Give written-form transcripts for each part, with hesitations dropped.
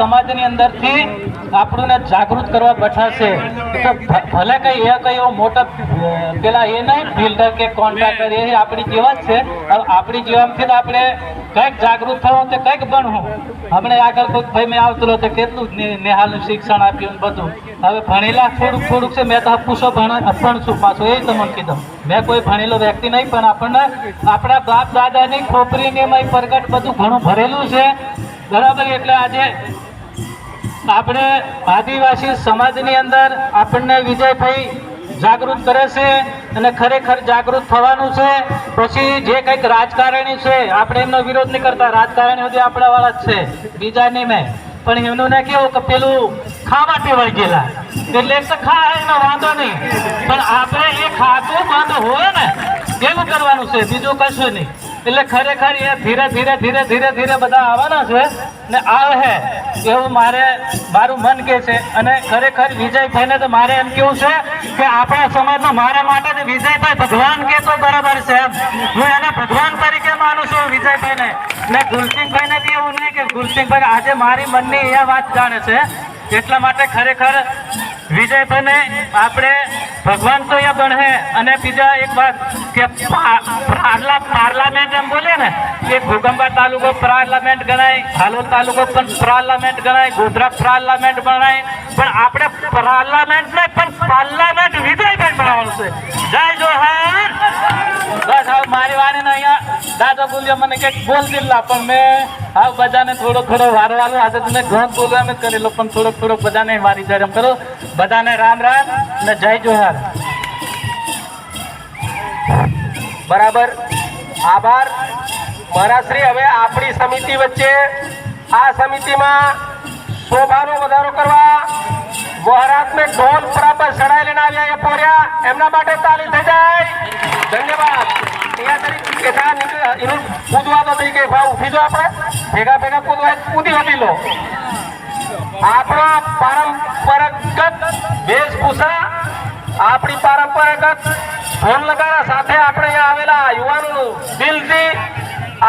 સમાજની અંદરથી આપણને જાગૃત કરવા બેઠા છે તો ભલે કઈ એવો મોટા પેલા એ નહીં બિલ્ડર કે કોન્ટ્રાક્ટર એ આપણી જેવા જ છે. આપણી જેવાથી જ આપણે કંઈક જાગૃત થવું તે કંઈક બનવું. હમણાં આગળ કોઈક ભાઈ મેં આવતો હતો કેટલું નેહાલનું શિક્ષણ આપ્યું બધું. હવે ભણેલા થોડુંક છે. મેં તો પૂછો ભણશું પાછું એ તમને કીધું. મેં કોઈ ભણેલો વ્યક્તિ નહીં પણ આપણને આપણા બાપ દાદાની ખોપરીને એમાં પ્રગટ બધું ઘણું ભરેલું છે બરાબર. એટલે આજે આપણે આદિવાસી સમાજની અંદર આપણને વિજયભાઈ જાગૃત કરે છે અને ખરેખર જાગૃત થવાનું છે. પછી જે કંઈક રાજકારણી છે આપણે એમનો વિરોધ નહીં કરતા. રાજકારણી સુધી આપણા વાળા જ છે, બીજા નહીં. મેં પણ એમનું ને કેવું કે પેલું ખાવા ટેવાઈ ગયેલા એટલે એક તો ખાય એનો વાંધો નહીં પણ આપણે એ ખાતું બંધ હોય ને એવું કરવાનું છે, બીજું કશું નહીં. એટલે ખરેખર એ ધીરે ધીરે બધા આવવાના છે ને આવે એવું મારું મન કે છે. અને ખરેખર વિજયભાઈને તો મારે એમ કેવું છે કે આપણા સમાજમાં મારા માટે તો વિજયભાઈ ભગવાન કે તો બરાબર છે. હું એને ભગવાન તરીકે માનું છું વિજયભાઈને. ને ગુલસિંહભાઈને બી એવું નહીં કે ગુલસિંહભાઈ આજે મારી મનની એ વાત જાણે છે. એટલા માટે ખરેખર વિજયભાઈને આપણે ભગવાન તો એ બને. અને બીજા એક વાત કે પાર્લામેન્ટ એમ બોલે ને કે ઘોગંબા તાલુકો પાર્લામેન્ટ ગણાય, હાલોદ તાલુકો પણ પાર્લામેન્ટ ગણાય, ગોધરા પાર્લામેન્ટ ગણાય, પણ આપણે પાર્લામેન્ટ નહીં પણ પાર્લામેન્ટ વિજયભાઈ બનાવવાનું છે. જય જોહાર. બસ હવે મારી વાણી ને અહીંયા દાદા બોલ્યો મને કંઈક બોલ દિલ્લા પણ મેં હા બધાને થોડો વારો આજે તમે ઘણું બોલવા એમ જ કરેલો પણ થોડોક બધાને મારી જયારે એમ કરો. બધાને રામ રામ ને જય જોહાર. બરાબર, આભાર મહારાજશ્રી. હવે આપણી સમિતિ વચ્ચે આ સમિતિમાં શોભાનો વધારો કરવા મહારાજને ઢોલ બરાબર ચડાઈ લઈને આવ્યા એ પોર્યા એમના માટે તાલી થઈ જાય. ધન્યવાદ. એનું કૂદવા તો થઈ ગઈ ભાવ ઉઠી જો આપણે ભેગા કૂદી હતી લો. આપણા પરંપરાગત વેશભૂષા આપણી પરંપરાગત ઢોલ નગારા સાથે આપણે અહીંયા આવેલા યુવાનોનું દિલથી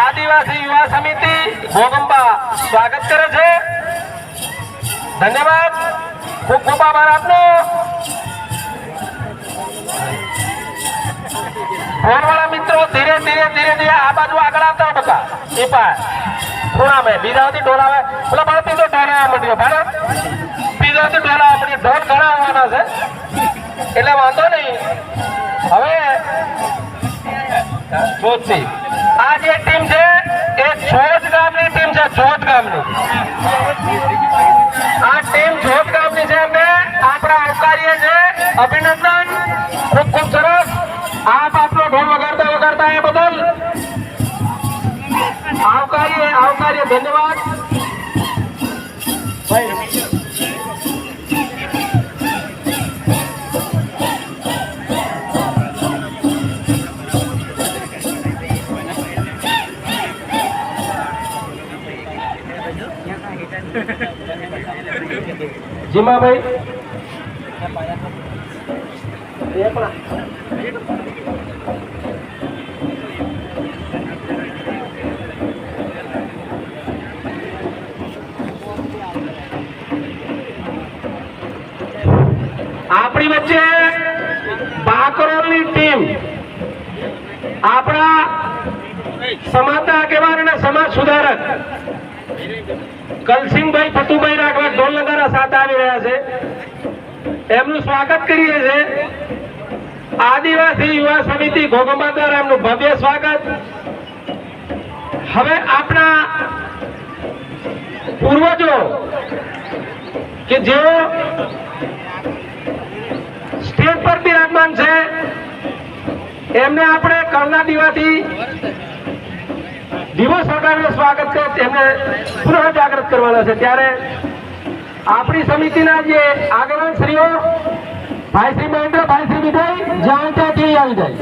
આદિવાસી યુવા સમિતિ ઘોગંબા સ્વાગત કરે છે. ધન્યવાદ. ખૂબ ખૂબ આભાર આપનો. ઢોલવાળા મિત્રો ધીરે ધીરે આ બાજુ આગળ આવતા હો બધા એ પાર ખૂણા મેં બીજાથી ઢોલ આવે. પેલા મારે પીધો ઢોલ આવવા માંડ્યો ભાડે પીધોથી ઢોલ આવવા માંડ્યો. ઢોલ ઘણા આવવાના છે એટલે વાંધો નહીં. હવે જોતથી આ જે ટીમ છે એ જોત ગામની ટીમ છે. જોત ગામની આ ટીમ જોત ગામની છે. એમને આપણા આવકારીએ છે. અભિનંદન. ખૂબ સરસ. આપ આપણો ઢોલ વગાડતા એ બદલ આવકારીએ. ધન્યવાદ. જીમાભાઈ આપણી વચ્ચે બાકરોલની ટીમ આપણા સમાજના આગેવાન અને સમાજ સુધારક કલસિંહભાઈ ફતુભાઈ રાઠવા ઢોલ નગારા સાથે આવી રહ્યા છે. એમનું સ્વાગત કરીએ છીએ. આદિવાસી યુવા સમિતિ ઘોગંબા દ્વારા એમનું ભવ્ય સ્વાગત. હવે આપણા પૂર્વજો કે જેઓ સ્ટેજ પર બિરાજમાન છે એમને આપણે કરના દીવાથી દિવસ વગાડીને સ્વાગત કરે તેમને પુનઃ જાગૃત કરવાના છે. ત્યારે આપણી સમિતિના જે આગેવાન શ્રીઓ ભાઈ શ્રી મહેન્દ્ર, ભાઈ શ્રી વિજય જ્યાં ત્યાંથી આવી જાય.